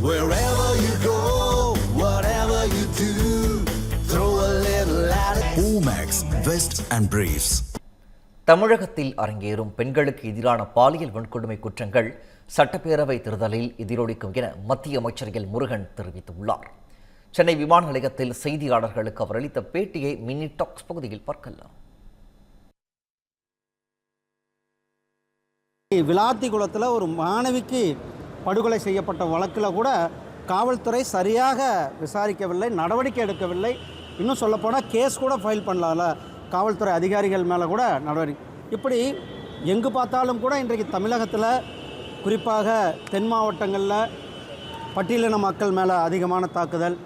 Wherever you go, whatever you do, throw a little at it. Omax, Vest and Briefs. தமிழகத்தில் அரங்கேறும் பெண்களுக்கு எதிரான பாலியல் வன்கொடுமை குற்றங்கள் சட்டப்பேரவை தேர்தலில் எதிரொலிக்கும் என மத்திய அமைச்சர் எல் முருகன் தெரிவித்துள்ளார். சென்னை விமான நிலையத்தில் செய்தியாளர்களுக்கு அவர் அளித்த பேட்டியை மினி டாக்ஸ் பகுதியில் பார்க்கலாம். விளாத்திகுளத்தில் ஒரு மாணவிக்கு படுகொலை செய்யப்பட்ட வழக்கில் கூட காவல்துறை சரியாக விசாரிக்கவில்லை, நடவடிக்கை எடுக்கவில்லை. இன்னும் சொல்லப்போனால் கேஸ் கூட ஃபைல் பண்ணலாம்ல, காவல்துறை அதிகாரிகள் மேலே கூட நடவடிக்கை. இப்படி எங்கு பார்த்தாலும் கூட இன்றைக்கு தமிழகத்தில் குறிப்பாக தென் மாவட்டங்களில் பட்டியலின மக்கள் மேலே அதிகமான தாக்குதல்,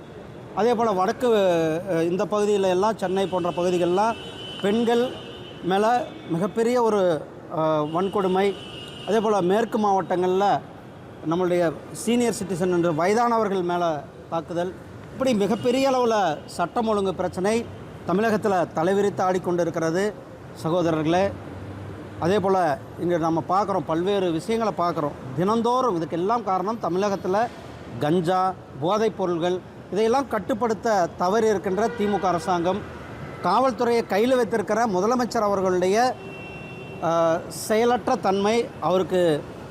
அதே போல் வடக்கு இந்த பகுதியில் எல்லாம் சென்னை போன்ற பகுதிகளெலாம் பெண்கள் மேலே மிகப்பெரிய ஒரு வன்கொடுமை, அதே போல் மேற்கு மாவட்டங்களில் நம்மளுடைய சீனியர் சிட்டிசன் என்று வயதானவர்கள் மேலே தாக்குதல், இப்படி மிகப்பெரிய அளவில் சட்டம் ஒழுங்கு பிரச்சனை தமிழகத்தில் தலைவிரித்து ஆடிக்கொண்டு இருக்கிறது சகோதரர்களே. அதே போல் இங்கே நம்ம பார்க்குறோம், பல்வேறு விஷயங்களை பார்க்குறோம் தினந்தோறும். இதுக்கெல்லாம் காரணம் தமிழகத்தில் கஞ்சா, போதைப் பொருள்கள் இதையெல்லாம் கட்டுப்படுத்த தவறி இருக்கின்ற திமுக அரசாங்கம், காவல்துறையை கையில் வைத்திருக்கிற முதலமைச்சர் அவர்களுடைய செயலற்ற தன்மை,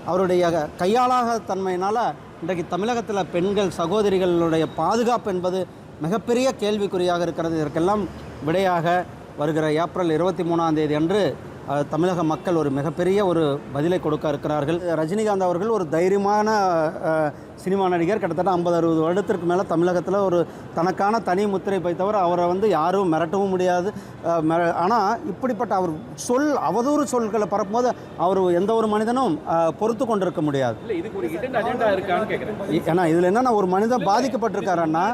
அவருடைய கையாளாக தன்மையினால் இன்றைக்கு தமிழகத்தில் பெண்கள் சகோதரிகளுடைய பாதுகாப்பு என்பது மிகப்பெரிய கேள்விக்குறியாக இருக்கிறது. இதற்கெல்லாம் விடையாக வருகிற ஏப்ரல் 23 அன்று தமிழக மக்கள் ஒரு மிகப்பெரிய ஒரு பதிலை கொடுக்க இருக்கிறார்கள். ரஜினிகாந்த் அவர்கள் ஒரு தைரியமான சினிமா நடிகர், கிட்டத்தட்ட 50-60 வருடத்திற்கு மேலே தமிழகத்தில் ஒரு தனக்கான தனி முத்திரை வைத்தவர். அவரை யாரும் மிரட்டவும் முடியாது. ஆனால் இப்படிப்பட்ட அவர் அவதூறு சொல்களை பரப்பும்போது அவர் எந்த ஒரு மனிதனும் பொறுத்து கொண்டிருக்க முடியாது. ஏன்னா இதில் என்னென்னா ஒரு மனிதன் பாதிக்கப்பட்டிருக்காருன்னா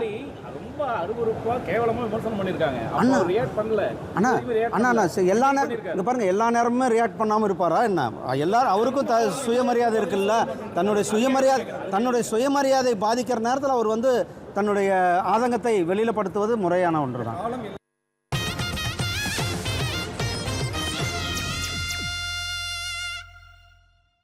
எல்லா நேரமுமே ரியாக்ட் பண்ணாமல் இருப்பாரா என்ன? எல்லாரும் அவருக்கும் சுயமரியாதை இருக்குல்ல. தன்னுடைய சுயமரியாதை பாதிக்கிற நேரத்தில் அவர் தன்னுடைய ஆதங்கத்தை வெளியில படுத்துவது முறையான ஒன்று தான்.